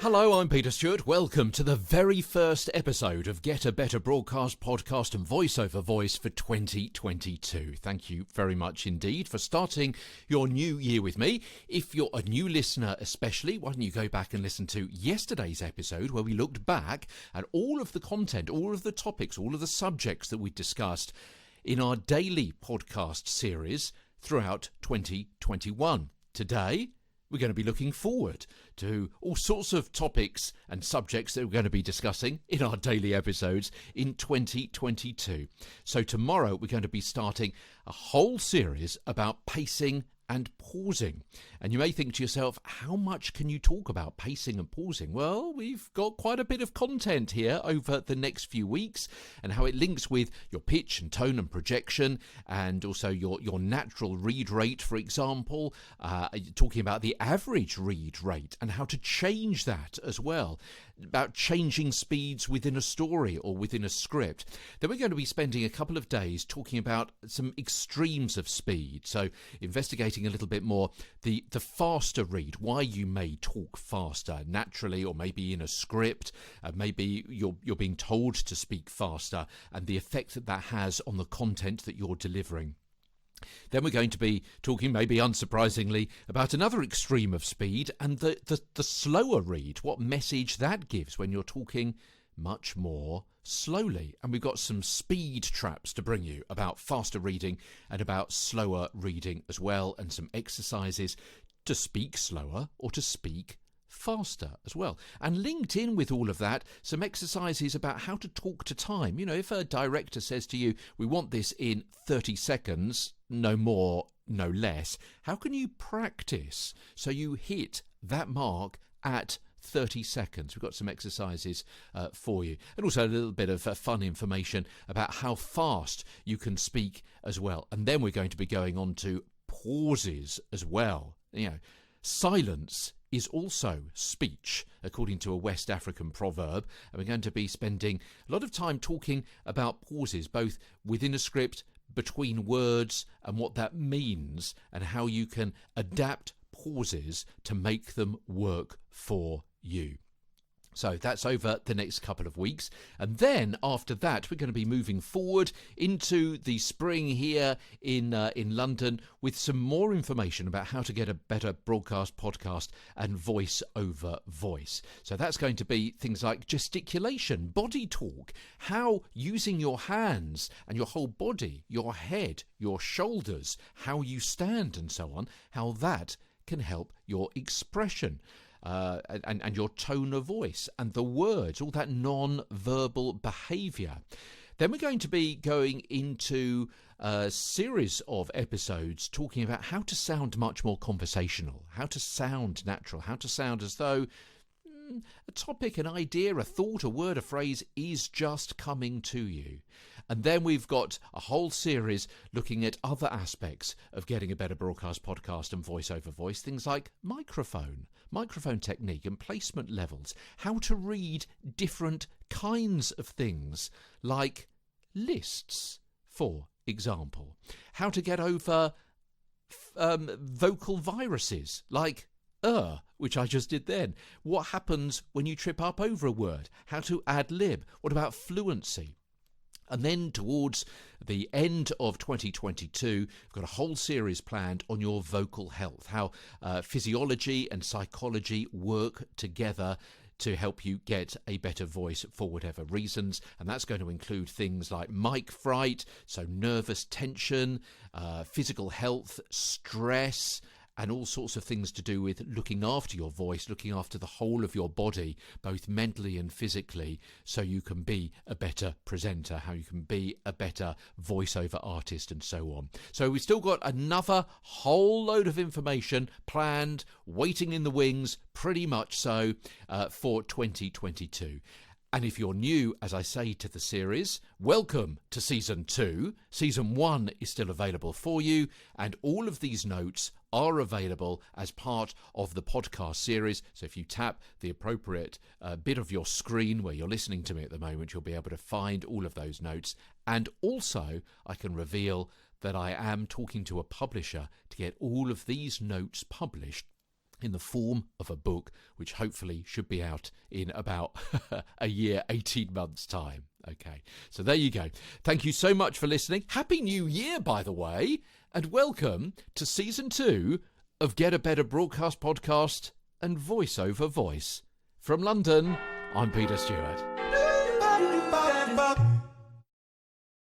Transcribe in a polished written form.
Hello, I'm Peter Stewart. Welcome to the very first episode of Get a Better Broadcast, Podcast and Voiceover Voice for 2022. Thank you very much indeed for starting your new year with me. If you're a new listener especially, why don't you go back and listen to yesterday's episode where we looked back at all of the content, all of the topics, all of the subjects that we discussed in our daily podcast series throughout 2021. Today, we're going to be looking forward to all sorts of topics and subjects that we're going to be discussing in our daily episodes in 2022. So tomorrow we're going to be starting a whole series about pacing and pausing. And you may think to yourself, how much can you talk about pacing and pausing? Well, we've got quite a bit of content here over the next few weeks and how it links with your pitch and tone and projection and also your natural read rate, for example, talking about the average read rate and how to change that as well, about changing speeds within a story or within a script. Then we're going to be spending a couple of days talking about some extremes of speed. So investigating a little bit more the faster read, why you may talk faster naturally or maybe in a script, maybe you're being told to speak faster and the effect that that has on the content that you're delivering. Then we're going to be talking, maybe unsurprisingly, about another extreme of speed and the slower read, what message that gives when you're talking much more slowly. And we've got some speed traps to bring you about faster reading and about slower reading as well, and some exercises to speak slower or to speak faster as well. And linked in with all of that, some exercises about how to talk to time. You know, if a director says to you, we want this in 30 seconds, no more, no less, how can you practice so you hit that mark at 30 seconds? We've got some exercises for you, and also a little bit of fun information about how fast you can speak as well. And then we're going to be going on to pauses as well. You know, silence is also speech, according to a West African proverb. And we're going to be spending a lot of time talking about pauses, both within a script, between words, and what that means, and how you can adapt pauses to make them work for you. So that's over the next couple of weeks. And then after that, we're going to be moving forward into the spring here in London with some more information about how to get a better broadcast, podcast and voice over voice. So that's going to be things like gesticulation, body talk, how using your hands and your whole body, your head, your shoulders, how you stand and so on, how that can help your expression. And your tone of voice and the words, all that non-verbal behaviour. Then we're going to be going into a series of episodes talking about how to sound much more conversational, how to sound natural, how to sound as though a topic, an idea, a thought, a word, a phrase is just coming to you. And then we've got a whole series looking at other aspects of getting a better broadcast, podcast and voice over voice, things like microphone technique and placement levels, how to read different kinds of things like lists, for example, how to get over vocal viruses like which I just did then. What happens when you trip up over a word? How to ad-lib? What about fluency? And then towards the end of 2022, we've got a whole series planned on your vocal health, how physiology and psychology work together to help you get a better voice for whatever reasons. And that's going to include things like mic fright, so nervous tension, physical health, stress, and all sorts of things to do with looking after your voice, looking after the whole of your body, both mentally and physically, so you can be a better presenter, how you can be a better voiceover artist and so on. So we've still got another whole load of information planned, waiting in the wings, pretty much so, for 2022. And if you're new, as I say, to the series, welcome to Season 2. Season 1 is still available for you, and all of these notes are available as part of the podcast series. So if you tap the appropriate bit of your screen where you're listening to me at the moment, you'll be able to find all of those notes. And also, I can reveal that I am talking to a publisher to get all of these notes published in the form of a book, which hopefully should be out in about a year, 18 months' time. Okay, so there you go. Thank you so much for listening. Happy New Year, by the way, and welcome to Season 2 of Get a Better Broadcast Podcast and Voice Over Voice. From London, I'm Peter Stewart.